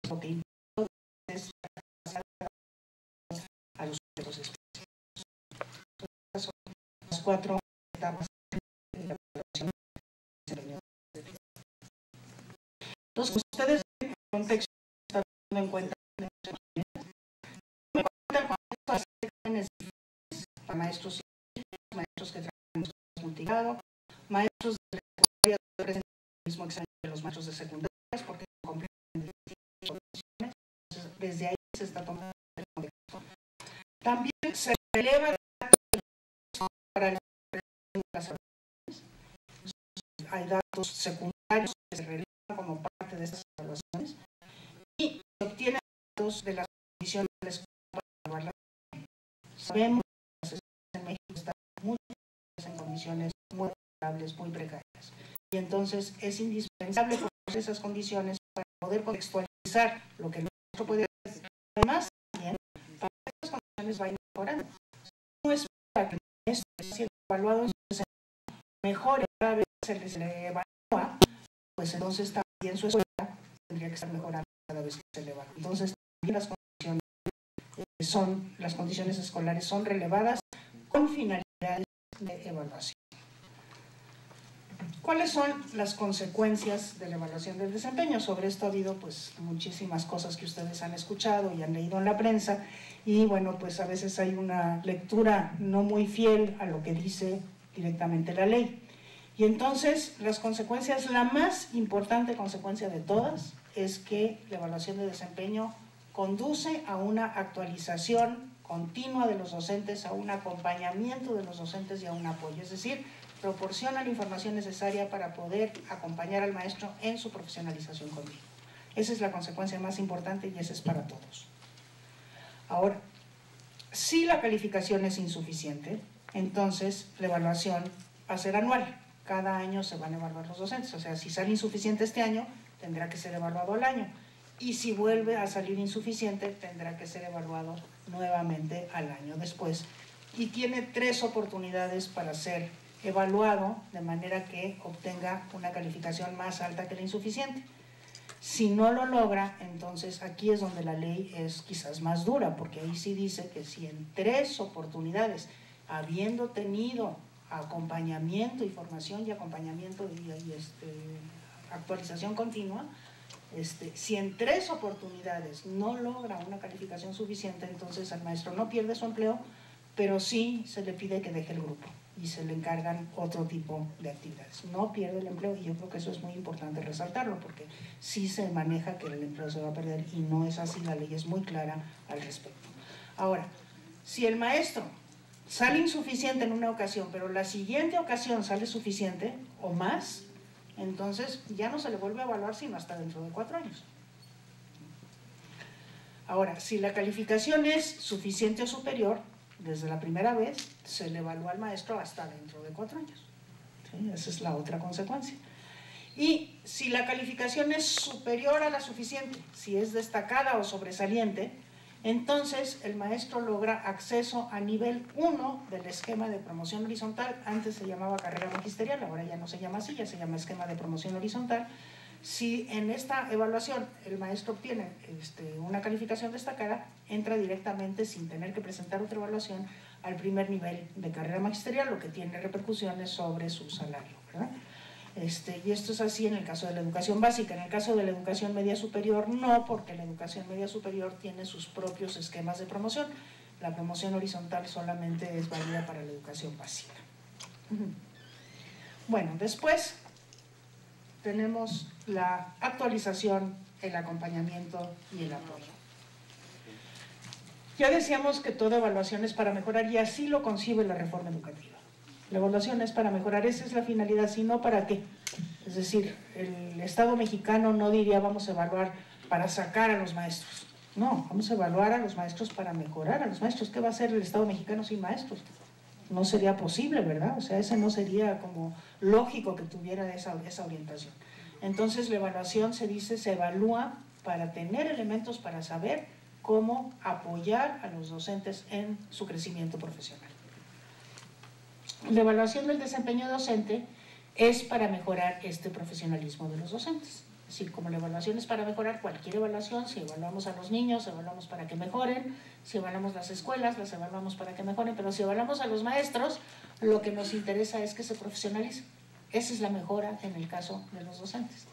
lo que importa es a los sujetos específicos. Estas son las 4 etapas de la evaluación de desempeño. Entonces, ustedes ven el contexto que está teniendo en cuenta para maestros que trabajan en multigrado, maestros de secundaria que presentan el mismo examen de los maestros de secundarias porque cumplen distintas condiciones. Entonces, desde ahí se está tomando el contexto. También se releva para las evaluaciones. Hay datos secundarios que se relevan como parte de estas evaluaciones y se obtienen datos de las condiciones de la escuela para evaluarla. Sabemos que las escuelas en México están muy en condiciones muy vulnerables, muy precarias. Y entonces es indispensable conocer esas condiciones para poder contextualizar lo que el maestro puede hacer. Además, también, para que esas condiciones vayan mejorando. No es para que el maestro esté siendo evaluado en su desempeño mejore cada vez que se le evalúa, pues entonces también su escuela tendría que estar mejorando cada vez que se le evalúa. Entonces, también las condiciones escolares son relevadas con finalidades de evaluación. ¿Cuáles son las consecuencias de la evaluación del desempeño? Sobre esto ha habido pues muchísimas cosas que ustedes han escuchado y han leído en la prensa y bueno, pues a veces hay una lectura no muy fiel a lo que dice directamente la ley. Y entonces las consecuencias, la más importante consecuencia de todas es que la evaluación de desempeño conduce a una actualización continua de los docentes, a un acompañamiento de los docentes y a un apoyo, es decir, proporciona la información necesaria para poder acompañar al maestro en su profesionalización continua. Esa es la consecuencia más importante y esa es para todos. Ahora, si la calificación es insuficiente, entonces la evaluación va a ser anual. Cada año se van a evaluar los docentes, o sea, si sale insuficiente este año, tendrá que ser evaluado al año. Y si vuelve a salir insuficiente, tendrá que ser evaluado nuevamente al año después. Y tiene 3 oportunidades para ser evaluado de manera que obtenga una calificación más alta que la insuficiente. Si no lo logra, entonces aquí es donde la ley es quizás más dura, porque ahí sí dice que si en 3 oportunidades, habiendo tenido acompañamiento y formación y acompañamiento y actualización continua, si en 3 oportunidades no logra una calificación suficiente, entonces el maestro no pierde su empleo, pero sí se le pide que deje el grupo y se le encargan otro tipo de actividades. No pierde el empleo y yo creo que eso es muy importante resaltarlo porque sí se maneja que el empleo se va a perder y no es así, la ley es muy clara al respecto. Ahora, si el maestro sale insuficiente en una ocasión, pero la siguiente ocasión sale suficiente o más, entonces ya no se le vuelve a evaluar sino hasta dentro de 4 años. Ahora, si la calificación es suficiente o superior, desde la primera vez se le evalúa al maestro hasta dentro de 4 años. ¿Sí? Esa es la otra consecuencia. Y si la calificación es superior a la suficiente, si es destacada o sobresaliente, entonces el maestro logra acceso a nivel 1 del esquema de promoción horizontal. Antes se llamaba carrera magisterial, ahora ya no se llama así, ya se llama esquema de promoción horizontal. Si en esta evaluación el maestro obtiene una calificación destacada, entra directamente sin tener que presentar otra evaluación al primer nivel de carrera magisterial, lo que tiene repercusiones sobre su salario, ¿verdad? Y esto es así en el caso de la educación básica. En el caso de la educación media superior no, porque la educación media superior tiene sus propios esquemas de promoción. La promoción horizontal solamente es válida para la educación básica. Bueno, después tenemos la actualización, el acompañamiento y el apoyo. Ya decíamos que toda evaluación es para mejorar y así lo concibe la reforma educativa. La evaluación es para mejorar, esa es la finalidad, sino para qué. Es decir, el Estado mexicano no diría vamos a evaluar para sacar a los maestros. No, vamos a evaluar a los maestros para mejorar a los maestros. ¿Qué va a hacer el Estado mexicano sin maestros? No sería posible, ¿verdad? O sea, ese no sería como lógico que tuviera esa orientación. Entonces la evaluación se dice, se evalúa para tener elementos para saber cómo apoyar a los docentes en su crecimiento profesional. La evaluación del desempeño docente es para mejorar este profesionalismo de los docentes. Es decir, como la evaluación es para mejorar, cualquier evaluación, si evaluamos a los niños, evaluamos para que mejoren, si evaluamos las escuelas, las evaluamos para que mejoren, pero si evaluamos a los maestros, lo que nos interesa es que se profesionalicen. Esa es la mejora en el caso de los docentes.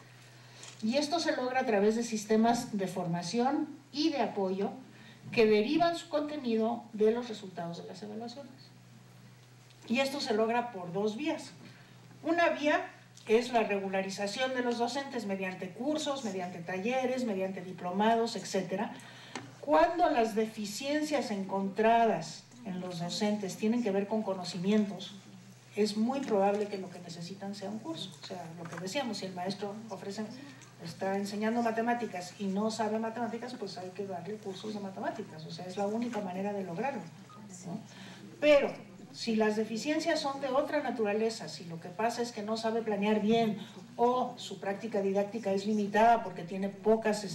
Y esto se logra a través de sistemas de formación y de apoyo que derivan su contenido de los resultados de las evaluaciones. Y esto se logra por dos vías. Una vía es la regularización de los docentes mediante cursos, mediante talleres, mediante diplomados, etc. Cuando las deficiencias encontradas en los docentes tienen que ver con conocimientos, es muy probable que lo que necesitan sea un curso. O sea, lo que decíamos, si el maestro está enseñando matemáticas y no sabe matemáticas, pues hay que darle cursos de matemáticas. O sea, es la única manera de lograrlo, ¿no? Pero si las deficiencias son de otra naturaleza, si lo que pasa es que no sabe planear bien o su práctica didáctica es limitada porque tiene pocas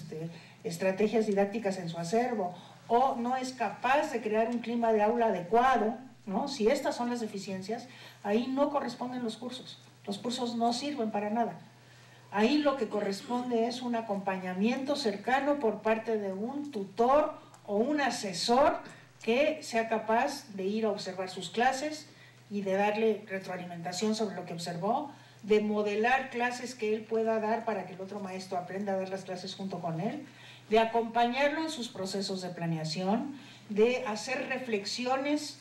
estrategias didácticas en su acervo, o no es capaz de crear un clima de aula adecuado, ¿no? Si estas son las deficiencias, ahí no corresponden los cursos. Los cursos no sirven para nada. Ahí lo que corresponde es un acompañamiento cercano por parte de un tutor o un asesor que sea capaz de ir a observar sus clases y de darle retroalimentación sobre lo que observó, de modelar clases que él pueda dar para que el otro maestro aprenda a dar las clases junto con él, de acompañarlo en sus procesos de planeación, de hacer reflexiones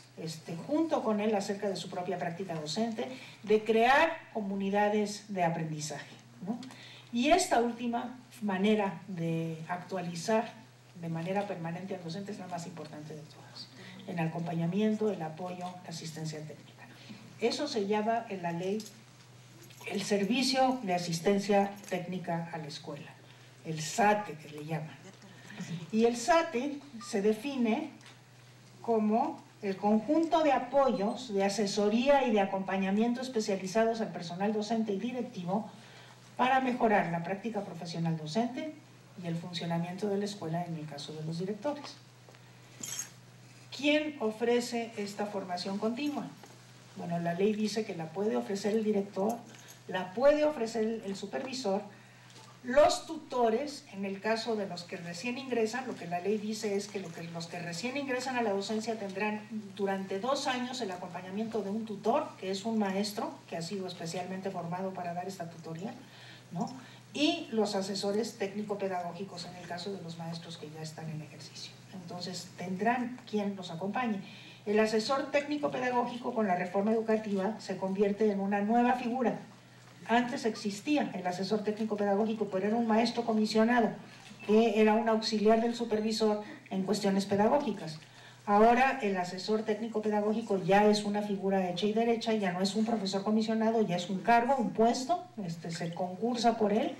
junto con él acerca de su propia práctica docente, de crear comunidades de aprendizaje, ¿no? Y esta última manera de actualizar de manera permanente al docente es la más importante de todas. El acompañamiento, el apoyo, la asistencia técnica. Eso se llama en la ley el Servicio de Asistencia Técnica a la Escuela, el SATE que le llaman. Y el SATE se define como el conjunto de apoyos, de asesoría y de acompañamiento especializados al personal docente y directivo para mejorar la práctica profesional docente y el funcionamiento de la escuela en el caso de los directores. ¿Quién ofrece esta formación continua? Bueno, la ley dice que la puede ofrecer el director, la puede ofrecer el supervisor, los tutores, en el caso de los que recién ingresan, lo que la ley dice es que los que recién ingresan a la docencia tendrán durante 2 años el acompañamiento de un tutor, que es un maestro que ha sido especialmente formado para dar esta tutoría, ¿no? Y los asesores técnico-pedagógicos en el caso de los maestros que ya están en ejercicio. Entonces tendrán quien los acompañe. El asesor técnico-pedagógico con la reforma educativa se convierte en una nueva figura. Antes existía el asesor técnico-pedagógico, pero era un maestro comisionado, que era un auxiliar del supervisor en cuestiones pedagógicas. Ahora el asesor técnico-pedagógico ya es una figura hecha y derecha, ya no es un profesor comisionado, ya es un cargo, un puesto, se concursa por él.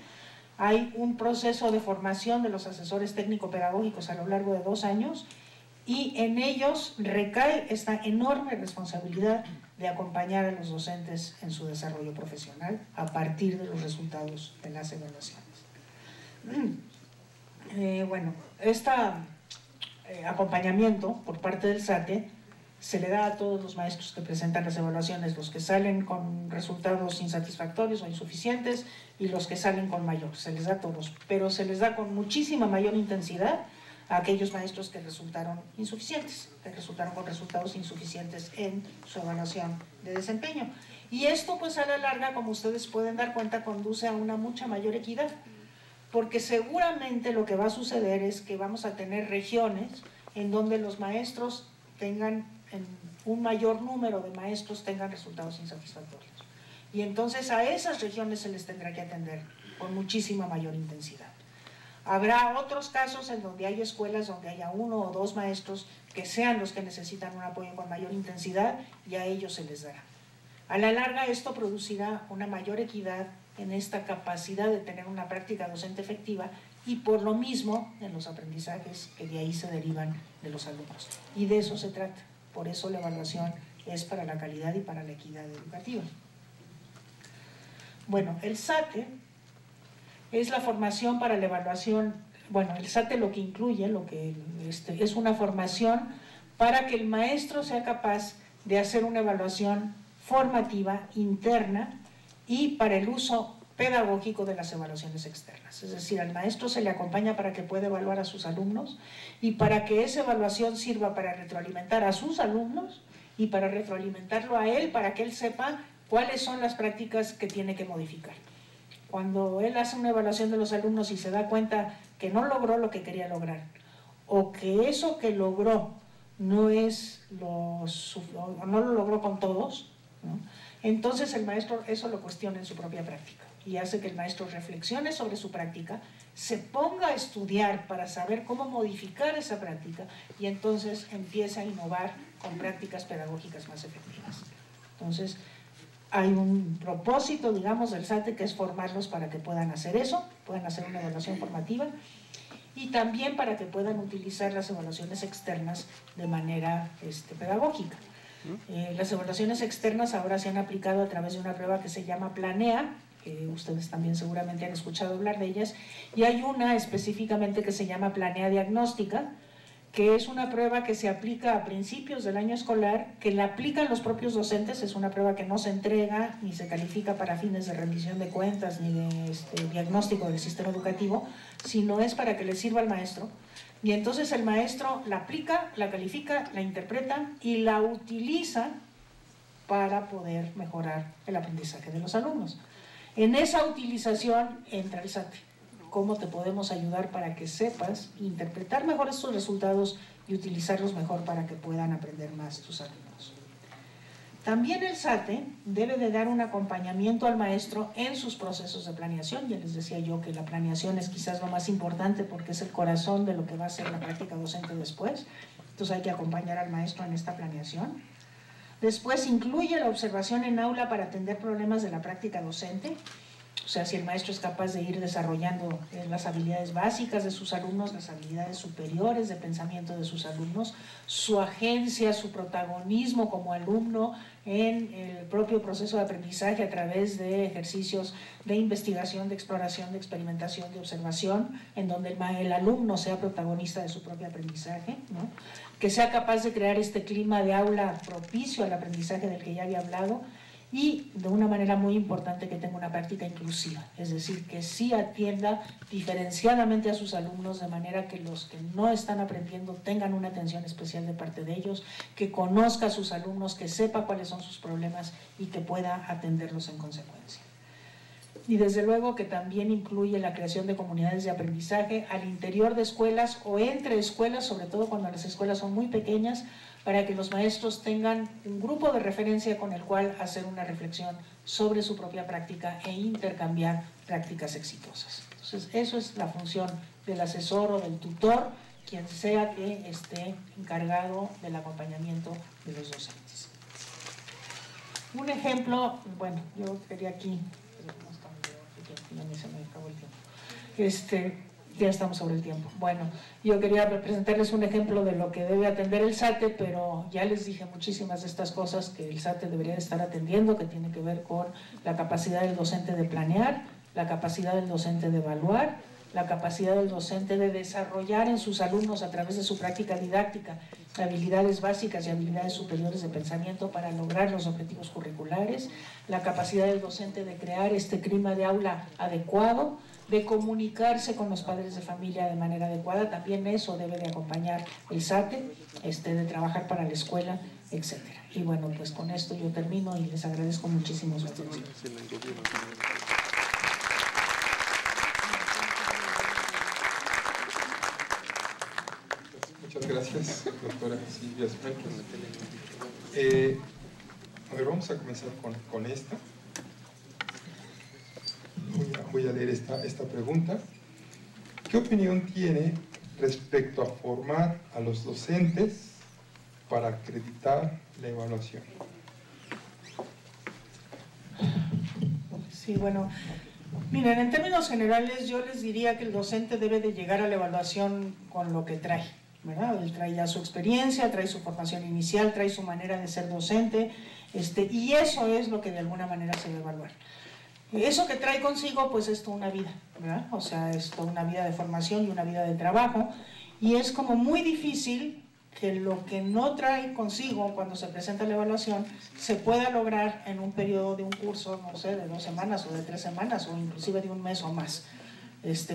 Hay un proceso de formación de los asesores técnico-pedagógicos a lo largo de 2 años y en ellos recae esta enorme responsabilidad de acompañar a los docentes en su desarrollo profesional a partir de los resultados de las evaluaciones. Bueno, acompañamiento por parte del SATE se le da a todos los maestros que presentan las evaluaciones, los que salen con resultados insatisfactorios o insuficientes y los que salen con mayor, se les da a todos, pero se les da con muchísima mayor intensidad a aquellos maestros que resultaron insuficientes, que resultaron con resultados insuficientes en su evaluación de desempeño. Y esto pues a la larga, como ustedes pueden dar cuenta, conduce a una mucha mayor equidad, porque seguramente lo que va a suceder es que vamos a tener regiones en donde los maestros tengan, un mayor número de maestros tengan resultados insatisfactorios. Y entonces a esas regiones se les tendrá que atender con muchísima mayor intensidad. Habrá otros casos en donde hay escuelas donde haya 1 o 2 maestros que sean los que necesitan un apoyo con mayor intensidad y a ellos se les dará. A la larga esto producirá una mayor equidad en esta capacidad de tener una práctica docente efectiva y por lo mismo en los aprendizajes que de ahí se derivan de los alumnos. Y de eso se trata. Por eso la evaluación es para la calidad y para la equidad educativa. Bueno, el SATE es la formación para la evaluación. Bueno, el SATE lo que incluye, es una formación para que el maestro sea capaz de hacer una evaluación formativa interna y para el uso pedagógico de las evaluaciones externas. Es decir, al maestro se le acompaña para que pueda evaluar a sus alumnos y para que esa evaluación sirva para retroalimentar a sus alumnos y para retroalimentarlo a él, para que él sepa cuáles son las prácticas que tiene que modificar. Cuando él hace una evaluación de los alumnos y se da cuenta que no logró lo que quería lograr, o que eso que logró no lo logró con todos, ¿no? Entonces el maestro eso lo cuestiona en su propia práctica y hace que el maestro reflexione sobre su práctica, se ponga a estudiar para saber cómo modificar esa práctica y entonces empieza a innovar con prácticas pedagógicas más efectivas. Entonces hay un propósito, digamos, del SATE, que es formarlos para que puedan hacer eso, puedan hacer una evaluación formativa y también para que puedan utilizar las evaluaciones externas de manera pedagógica. Las evaluaciones externas ahora se han aplicado a través de una prueba que se llama Planea, que ustedes también seguramente han escuchado hablar de ellas, y hay una específicamente que se llama Planea Diagnóstica, que es una prueba que se aplica a principios del año escolar, que la aplican los propios docentes, es una prueba que no se entrega ni se califica para fines de rendición de cuentas ni de diagnóstico del sistema educativo, sino es para que le sirva al maestro. Y entonces el maestro la aplica, la califica, la interpreta y la utiliza para poder mejorar el aprendizaje de los alumnos. En esa utilización entra el SATE. ¿Cómo te podemos ayudar para que sepas interpretar mejor estos resultados y utilizarlos mejor para que puedan aprender más tus alumnos? También el SATE debe de dar un acompañamiento al maestro en sus procesos de planeación. Ya les decía yo que la planeación es quizás lo más importante porque es el corazón de lo que va a ser la práctica docente después. Entonces hay que acompañar al maestro en esta planeación. Después incluye la observación en aula para atender problemas de la práctica docente. O sea, si el maestro es capaz de ir desarrollando las habilidades básicas de sus alumnos, las habilidades superiores de pensamiento de sus alumnos, su agencia, su protagonismo como alumno en el propio proceso de aprendizaje a través de ejercicios de investigación, de exploración, de experimentación, de observación, en donde el alumno sea protagonista de su propio aprendizaje, ¿no? Que sea capaz de crear este clima de aula propicio al aprendizaje del que ya había hablado, y de una manera muy importante que tenga una práctica inclusiva, es decir, que sí atienda diferenciadamente a sus alumnos de manera que los que no están aprendiendo tengan una atención especial de parte de ellos, que conozca a sus alumnos, que sepa cuáles son sus problemas y que pueda atenderlos en consecuencia. Y desde luego que también incluye la creación de comunidades de aprendizaje al interior de escuelas o entre escuelas, sobre todo cuando las escuelas son muy pequeñas, para que los maestros tengan un grupo de referencia con el cual hacer una reflexión sobre su propia práctica e intercambiar prácticas exitosas. Entonces, eso es la función del asesor o del tutor, quien sea que esté encargado del acompañamiento de los docentes. Un ejemplo, bueno, yo quería aquí, ya se me acabó el tiempo. Ya estamos sobre el tiempo. Bueno, yo quería presentarles un ejemplo de lo que debe atender el SATE, pero ya les dije muchísimas de estas cosas que el SATE debería estar atendiendo, que tiene que ver con la capacidad del docente de planear, la capacidad del docente de evaluar, la capacidad del docente de desarrollar en sus alumnos a través de su práctica didáctica habilidades básicas y habilidades superiores de pensamiento para lograr los objetivos curriculares, la capacidad del docente de crear este clima de aula adecuado, de comunicarse con los padres de familia de manera adecuada, también eso debe de acompañar el SATE, de trabajar para la escuela, etc. Y bueno, pues con esto yo termino y les agradezco muchísimo su atención. Muchas gracias, doctora Silvia Smenkes. A ver, vamos a comenzar con esta. Voy a leer esta pregunta. ¿Qué opinión tiene respecto a formar a los docentes para acreditar la evaluación? Sí, bueno, miren, en términos generales yo les diría que el docente debe de llegar a la evaluación con lo que trae, ¿verdad? Él trae ya su experiencia, trae su formación inicial, trae su manera de ser docente, y eso es lo que de alguna manera se debe evaluar. Eso que trae consigo, pues es toda una vida, ¿verdad? O sea, es toda una vida de formación y una vida de trabajo, y es como muy difícil que lo que no trae consigo cuando se presenta la evaluación se pueda lograr en un periodo de un curso, no sé, de 2 semanas o de 3 semanas o inclusive de un mes o más.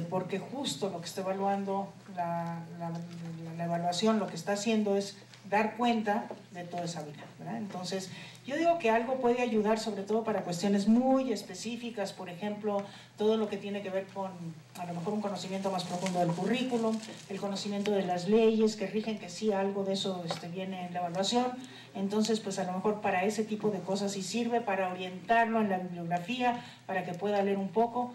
Porque justo lo que está evaluando la evaluación, lo que está haciendo es dar cuenta de toda esa vida, ¿verdad? Entonces, yo digo que algo puede ayudar, sobre todo para cuestiones muy específicas, por ejemplo, todo lo que tiene que ver con, a lo mejor, un conocimiento más profundo del currículum, el conocimiento de las leyes que rigen, que sí, algo de eso viene en la evaluación. Entonces, pues a lo mejor para ese tipo de cosas sí sirve, para orientarlo en la bibliografía, para que pueda leer un poco.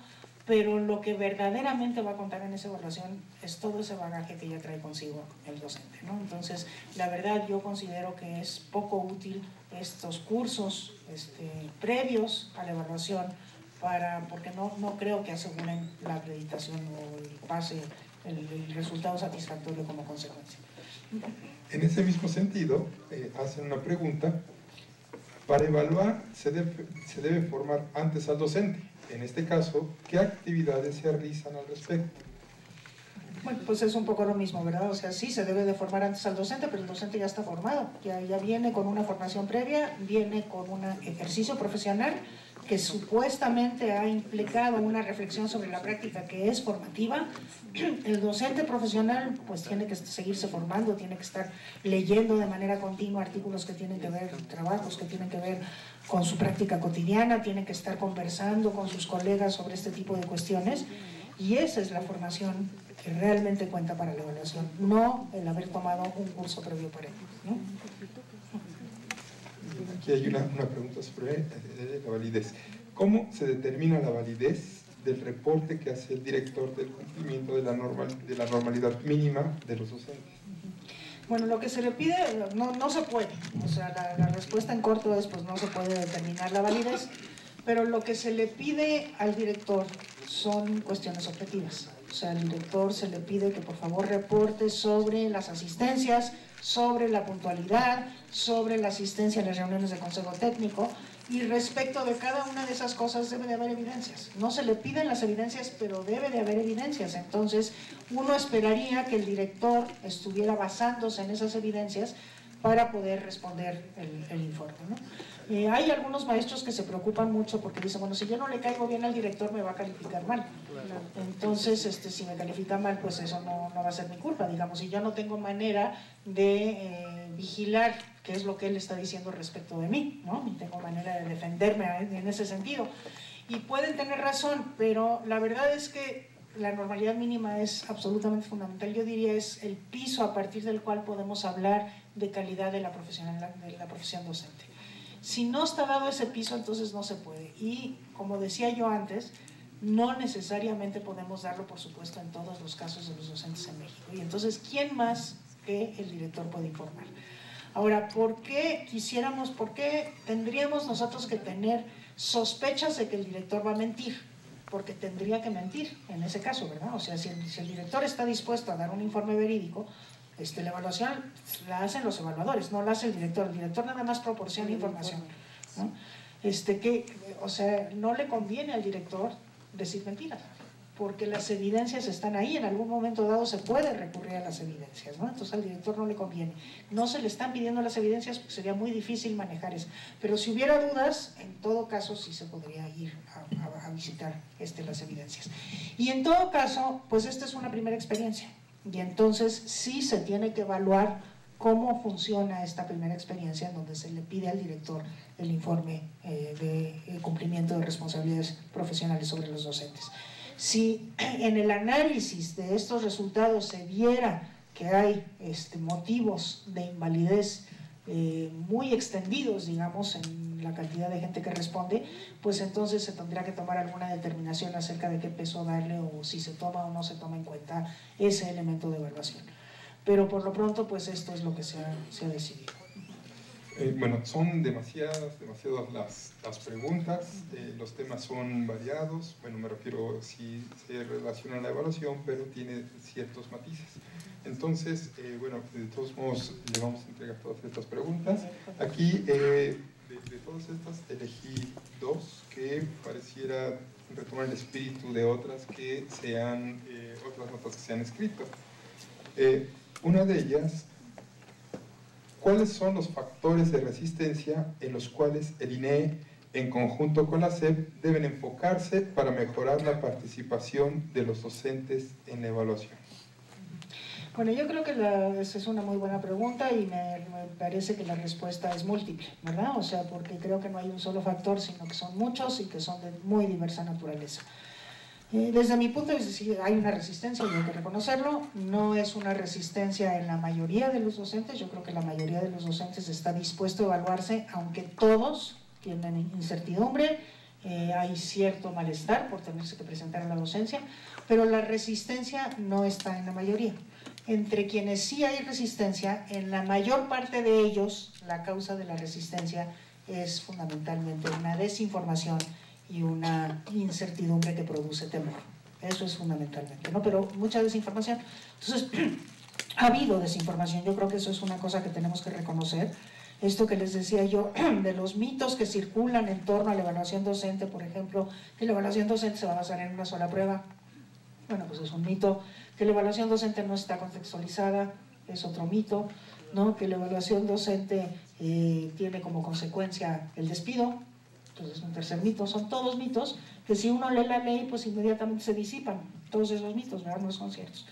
Pero lo que verdaderamente va a contar en esa evaluación es todo ese bagaje que ya trae consigo el docente, ¿no? Entonces, la verdad, yo considero que es poco útil estos cursos previos a la evaluación, porque no creo que aseguren la acreditación o el pase, el resultado satisfactorio como consecuencia. En ese mismo sentido, hacen una pregunta: para evaluar se debe formar antes al docente. En este caso, ¿qué actividades se realizan al respecto? Bueno, pues es un poco lo mismo, ¿verdad? O sea, sí, se debe de formar antes al docente, pero el docente ya está formado, ya viene con una formación previa, viene con un ejercicio profesional que supuestamente ha implicado una reflexión sobre la práctica que es formativa. El docente profesional pues tiene que seguirse formando, tiene que estar leyendo de manera continua artículos que tienen que ver, trabajos que tienen que ver con su práctica cotidiana, tiene que estar conversando con sus colegas sobre este tipo de cuestiones, y esa es la formación que realmente cuenta para la evaluación, no el haber tomado un curso previo para ello, ¿no? Aquí hay una pregunta sobre la validez. ¿Cómo se determina la validez del reporte que hace el director del cumplimiento de la normalidad mínima de los docentes? Bueno, lo que se le pide no se puede, o sea, la respuesta en corto es pues no se puede determinar la validez, pero lo que se le pide al director son cuestiones objetivas. O sea, al director se le pide que por favor reporte sobre las asistencias, sobre la puntualidad, sobre la asistencia a las reuniones de consejo técnico, y respecto de cada una de esas cosas debe de haber evidencias. No se le piden las evidencias, pero debe de haber evidencias. Entonces, uno esperaría que el director estuviera basándose en esas evidencias para poder responder el informe, ¿no? Hay algunos maestros que se preocupan mucho porque dicen, bueno, si yo no le caigo bien al director me va a calificar mal. Entonces, si me califica mal, pues eso no va a ser mi culpa, digamos, y yo no tengo manera de vigilar qué es lo que él está diciendo respecto de mí, ¿no? Ni tengo manera de defenderme en ese sentido. Y pueden tener razón, pero la verdad es que la normalidad mínima es absolutamente fundamental. Yo diría es el piso a partir del cual podemos hablar de calidad de la profesión docente. Si no está dado ese piso, entonces no se puede. Y como decía yo antes, no necesariamente podemos darlo, por supuesto, en todos los casos de los docentes en México. Y entonces, ¿quién más que el director puede informar? Ahora, ¿por qué tendríamos nosotros que tener sospechas de que el director va a mentir? Porque tendría que mentir en ese caso, ¿verdad? O sea, si el director está dispuesto a dar un informe verídico, la evaluación la hacen los evaluadores, no la hace el director nada más proporciona información, ¿no? O sea, no le conviene al director decir mentiras, porque las evidencias están ahí, en algún momento dado se puede recurrir a las evidencias, ¿no? Entonces al director no le conviene, no se le están pidiendo las evidencias porque sería muy difícil manejar eso, pero si hubiera dudas, en todo caso sí se podría ir a visitar las evidencias. Y en todo caso, pues esta es una primera experiencia, y entonces sí se tiene que evaluar cómo funciona esta primera experiencia en donde se le pide al director el informe de cumplimiento de responsabilidades profesionales sobre los docentes. Si en el análisis de estos resultados se viera que hay motivos de invalidez muy extendidos, digamos, en la cantidad de gente que responde, pues entonces se tendrá que tomar alguna determinación acerca de qué peso darle o si se toma o no se toma en cuenta ese elemento de evaluación. Pero por lo pronto, pues esto es lo que se ha decidido. Bueno, son demasiadas las preguntas, los temas son variados, bueno, me refiero si se relaciona a la evaluación, pero tiene ciertos matices. Entonces, bueno, de todos modos, le vamos a entregar todas estas preguntas. Aquí, de todas estas, elegí dos que pareciera retomar el espíritu de otras que otras notas que se han escrito. Una de ellas ¿cuáles son los factores de resistencia en los cuales el INEE, en conjunto con la SEP, deben enfocarse para mejorar la participación de los docentes en la evaluación? Bueno, yo creo que esa es una muy buena pregunta y me parece que la respuesta es múltiple, ¿verdad? O sea, porque creo que no hay un solo factor, sino que son muchos y que son de muy diversa naturaleza. Desde mi punto de vista, sí, hay una resistencia, y hay que reconocerlo. No es una resistencia en la mayoría de los docentes. Yo creo que la mayoría de los docentes está dispuesto a evaluarse, aunque todos tienen incertidumbre, hay cierto malestar por tenerse que presentar a la docencia, pero la resistencia no está en la mayoría. Entre quienes sí hay resistencia, en la mayor parte de ellos, la causa de la resistencia es fundamentalmente una desinformación y una incertidumbre que produce temor. Eso es fundamentalmente, ¿no? Pero mucha desinformación. Entonces, ha habido desinformación. Yo creo que eso es una cosa que tenemos que reconocer. Esto que les decía yo, de los mitos que circulan en torno a la evaluación docente, por ejemplo, que la evaluación docente se va a basar en una sola prueba. Bueno, pues es un mito. Que la evaluación docente no está contextualizada, es otro mito, ¿no? Que la evaluación docente tiene como consecuencia el despido, entonces es un tercer mito. Son todos mitos que si uno lee la ley, pues inmediatamente se disipan. Todos esos mitos, ¿verdad? No son ciertos.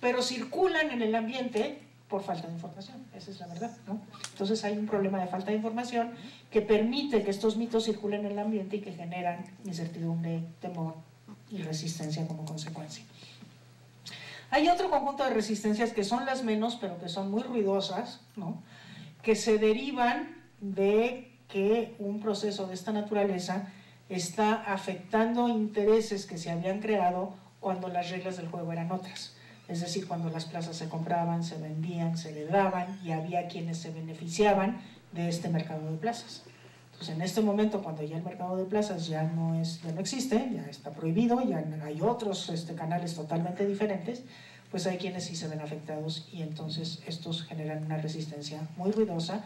Pero circulan en el ambiente por falta de información, esa es la verdad, ¿no? Entonces hay un problema de falta de información que permite que estos mitos circulen en el ambiente y que generan incertidumbre, temor y resistencia como consecuencia. Hay otro conjunto de resistencias que son las menos, pero que son muy ruidosas, ¿no? Que se derivan de que un proceso de esta naturaleza está afectando intereses que se habían creado cuando las reglas del juego eran otras. Es decir, cuando las plazas se compraban, se vendían, se le daban y había quienes se beneficiaban de este mercado de plazas. Entonces, en este momento, cuando ya el mercado de plazas ya no existe, ya está prohibido, ya hay otros canales totalmente diferentes, pues hay quienes sí se ven afectados y entonces estos generan una resistencia muy ruidosa